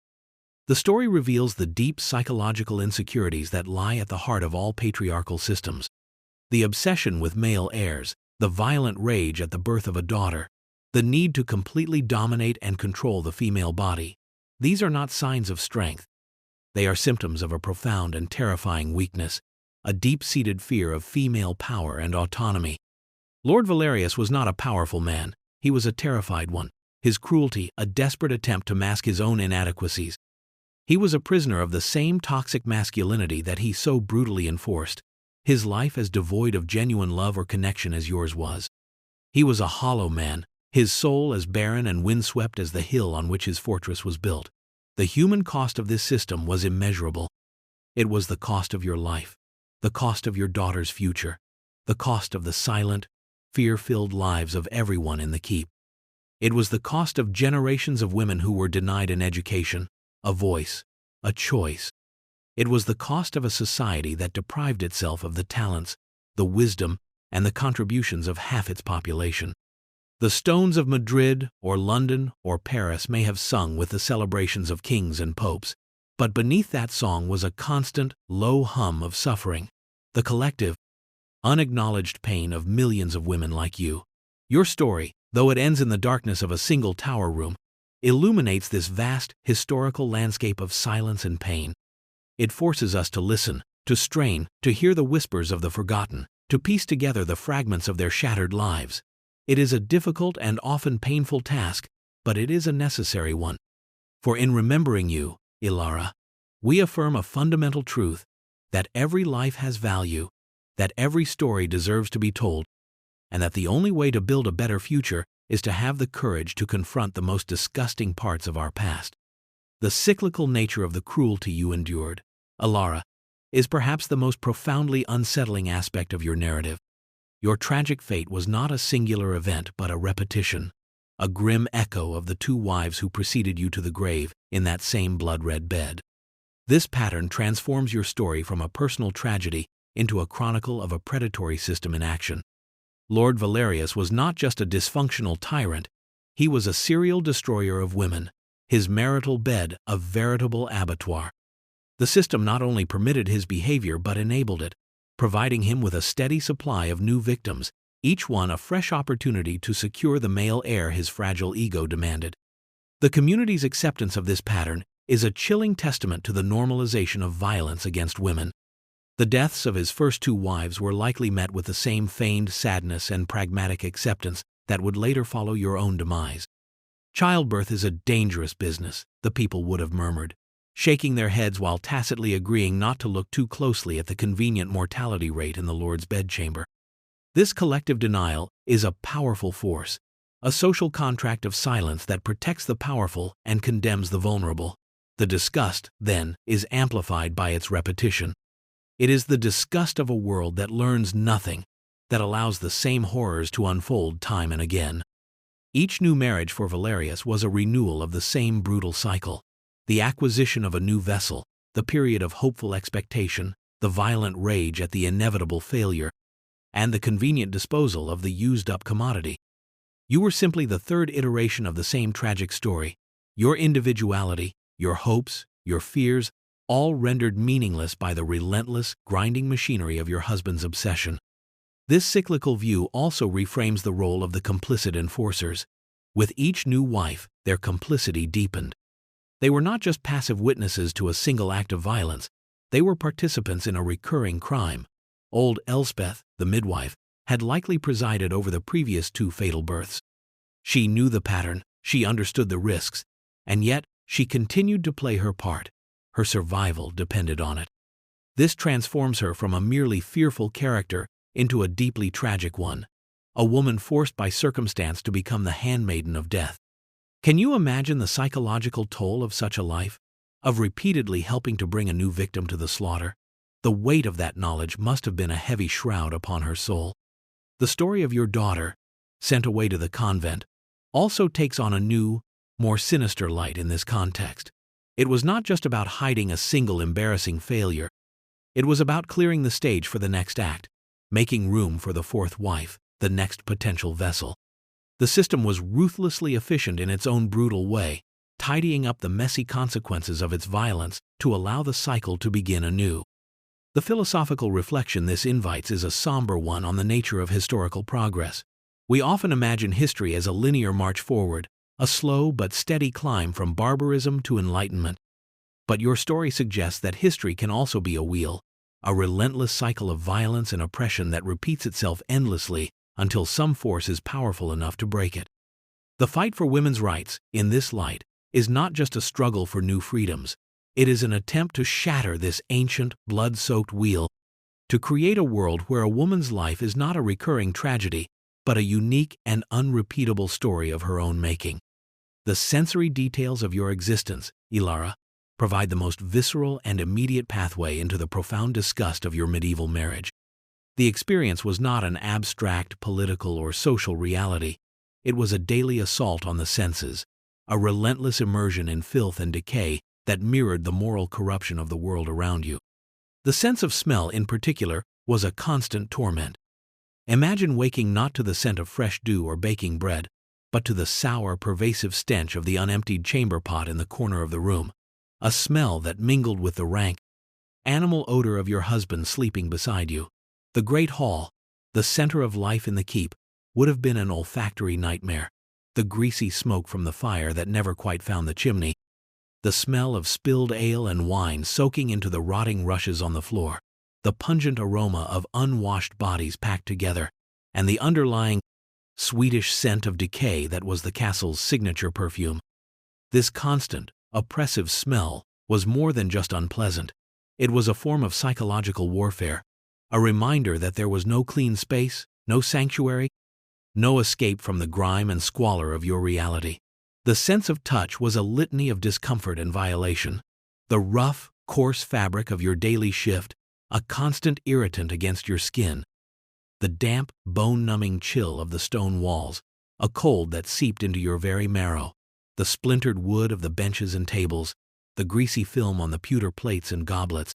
The story reveals the deep psychological insecurities that lie at the heart of all patriarchal systems. The obsession with male heirs, the violent rage at the birth of a daughter, the need to completely dominate and control the female body. These are not signs of strength. They are symptoms of a profound and terrifying weakness, a deep-seated fear of female power and autonomy. Lord Valerius was not a powerful man, he was a terrified one, his cruelty a desperate attempt to mask his own inadequacies. He was a prisoner of the same toxic masculinity that he so brutally enforced, his life as devoid of genuine love or connection as yours was. He was a hollow man, his soul as barren and windswept as the hill on which his fortress was built. The human cost of this system was immeasurable. It was the cost of your life, the cost of your daughter's future, the cost of the silent, fear-filled lives of everyone in the keep. It was the cost of generations of women who were denied an education, a voice, a choice. It was the cost of a society that deprived itself of the talents, the wisdom, and the contributions of half its population. The stones of Madrid or London or Paris may have sung with the celebrations of kings and popes, but beneath that song was a constant, low hum of suffering, the collective, unacknowledged pain of millions of women like you. Your story, though it ends in the darkness of a single tower room, illuminates this vast, historical landscape of silence and pain. It forces us to listen, to strain, to hear the whispers of the forgotten, to piece together the fragments of their shattered lives. It is a difficult and often painful task, but it is a necessary one. For in remembering you, Elara, we affirm a fundamental truth, that every life has value, that every story deserves to be told, and that the only way to build a better future is to have the courage to confront the most disgusting parts of our past. The cyclical nature of the cruelty you endured, Elara, is perhaps the most profoundly unsettling aspect of your narrative. Your tragic fate was not a singular event but a repetition, a grim echo of the two wives who preceded you to the grave in that same blood-red bed. This pattern transforms your story from a personal tragedy into a chronicle of a predatory system in action. Lord Valerius was not just a dysfunctional tyrant, he was a serial destroyer of women, his marital bed a veritable abattoir. The system not only permitted his behavior but enabled it, providing him with a steady supply of new victims, each one a fresh opportunity to secure the male heir his fragile ego demanded. The community's acceptance of this pattern is a chilling testament to the normalization of violence against women. The deaths of his first two wives were likely met with the same feigned sadness and pragmatic acceptance that would later follow your own demise. Childbirth is a dangerous business, the people would have murmured. shaking their heads while tacitly agreeing not to look too closely at the convenient mortality rate in the Lord's bedchamber. This collective denial is a powerful force, a social contract of silence that protects the powerful and condemns the vulnerable. The disgust, then, is amplified by its repetition. It is the disgust of a world that learns nothing, that allows the same horrors to unfold time and again. Each new marriage for Valerius was a renewal of the same brutal cycle. The acquisition of a new vessel, the period of hopeful expectation, the violent rage at the inevitable failure, and the convenient disposal of the used-up commodity. You were simply the third iteration of the same tragic story. Your individuality, your hopes, your fears, all rendered meaningless by the relentless, grinding machinery of your husband's obsession. This cyclical view also reframes the role of the complicit enforcers. With each new wife, their complicity deepened. They were not just passive witnesses to a single act of violence, they were participants in a recurring crime. Old Elspeth, the midwife, had likely presided over the previous 2 fatal births. She knew the pattern, she understood the risks, and yet she continued to play her part. Her survival depended on it. This transforms her from a merely fearful character into a deeply tragic one, a woman forced by circumstance to become the handmaiden of death. Can you imagine the psychological toll of such a life, of repeatedly helping to bring a new victim to the slaughter? The weight of that knowledge must have been a heavy shroud upon her soul. The story of your daughter, sent away to the convent, also takes on a new, more sinister light in this context. It was not just about hiding a single embarrassing failure. It was about clearing the stage for the next act, making room for the 4th wife, the next potential vessel. The system was ruthlessly efficient in its own brutal way, tidying up the messy consequences of its violence to allow the cycle to begin anew. The philosophical reflection this invites is a somber one on the nature of historical progress. We often imagine history as a linear march forward, a slow but steady climb from barbarism to enlightenment. But your story suggests that history can also be a wheel, a relentless cycle of violence and oppression that repeats itself endlessly until some force is powerful enough to break it. The fight for women's rights, in this light, is not just a struggle for new freedoms. It is an attempt to shatter this ancient, blood-soaked wheel, to create a world where a woman's life is not a recurring tragedy, but a unique and unrepeatable story of her own making. The sensory details of your existence, Elara, provide the most visceral and immediate pathway into the profound disgust of your medieval marriage. The experience was not an abstract political or social reality. It was a daily assault on the senses, a relentless immersion in filth and decay that mirrored the moral corruption of the world around you. The sense of smell, in particular, was a constant torment. Imagine waking not to the scent of fresh dew or baking bread, but to the sour, pervasive stench of the unemptied chamber pot in the corner of the room, a smell that mingled with the rank, animal odor of your husband sleeping beside you. The great hall, the center of life in the keep, would have been an olfactory nightmare. The greasy smoke from the fire that never quite found the chimney, the smell of spilled ale and wine soaking into the rotting rushes on the floor, the pungent aroma of unwashed bodies packed together, and the underlying, sweetish scent of decay that was the castle's signature perfume. This constant, oppressive smell was more than just unpleasant. It was a form of psychological warfare, a reminder that there was no clean space, no sanctuary, no escape from the grime and squalor of your reality. The sense of touch was a litany of discomfort and violation. The rough, coarse fabric of your daily shift, a constant irritant against your skin. The damp, bone-numbing chill of the stone walls, a cold that seeped into your very marrow. The splintered wood of the benches and tables, the greasy film on the pewter plates and goblets.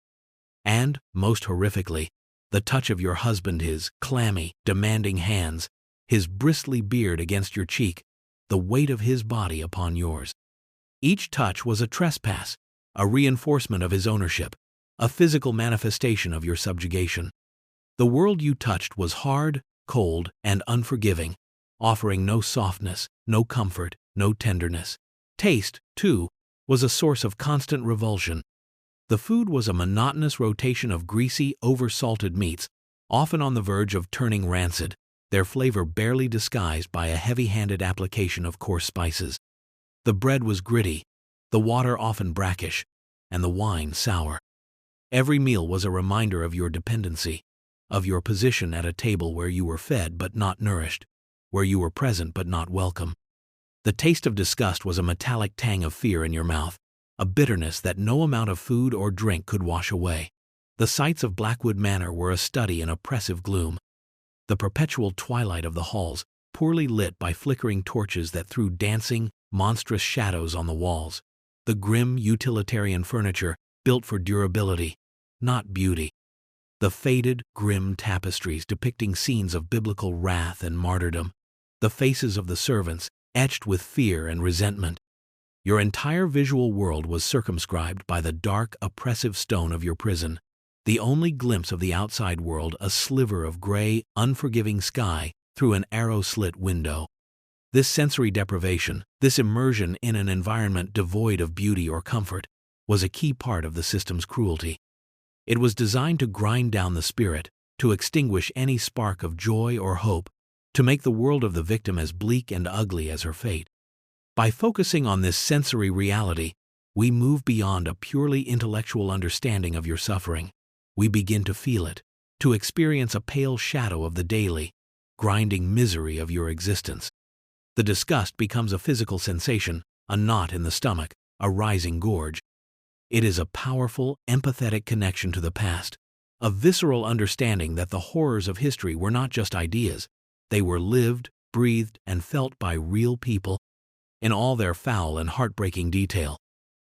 And, most horrifically, the touch of your husband, his clammy, demanding hands, his bristly beard against your cheek, the weight of his body upon yours. Each touch was a trespass, a reinforcement of his ownership, a physical manifestation of your subjugation. The world you touched was hard, cold, and unforgiving, offering no softness, no comfort, no tenderness. Taste, too, was a source of constant revulsion. The food was a monotonous rotation of greasy, over-salted meats, often on the verge of turning rancid, their flavor barely disguised by a heavy-handed application of coarse spices. The bread was gritty, the water often brackish, and the wine sour. Every meal was a reminder of your dependency, of your position at a table where you were fed but not nourished, where you were present but not welcome. The taste of disgust was a metallic tang of fear in your mouth, a bitterness that no amount of food or drink could wash away. The sights of Blackwood Manor were a study in oppressive gloom. The perpetual twilight of the halls, poorly lit by flickering torches that threw dancing, monstrous shadows on the walls. The grim, utilitarian furniture, built for durability, not beauty. The faded, grim tapestries depicting scenes of biblical wrath and martyrdom. The faces of the servants, etched with fear and resentment. Your entire visual world was circumscribed by the dark, oppressive stone of your prison. The only glimpse of the outside world a sliver of gray, unforgiving sky through an arrow-slit window. This sensory deprivation, this immersion in an environment devoid of beauty or comfort, was a key part of the system's cruelty. It was designed to grind down the spirit, to extinguish any spark of joy or hope, to make the world of the victim as bleak and ugly as her fate. By focusing on this sensory reality, we move beyond a purely intellectual understanding of your suffering. We begin to feel it, to experience a pale shadow of the daily, grinding misery of your existence. The disgust becomes a physical sensation, a knot in the stomach, a rising gorge. It is a powerful, empathetic connection to the past, a visceral understanding that the horrors of history were not just ideas. They were lived, breathed, and felt by real people in all their foul and heartbreaking detail.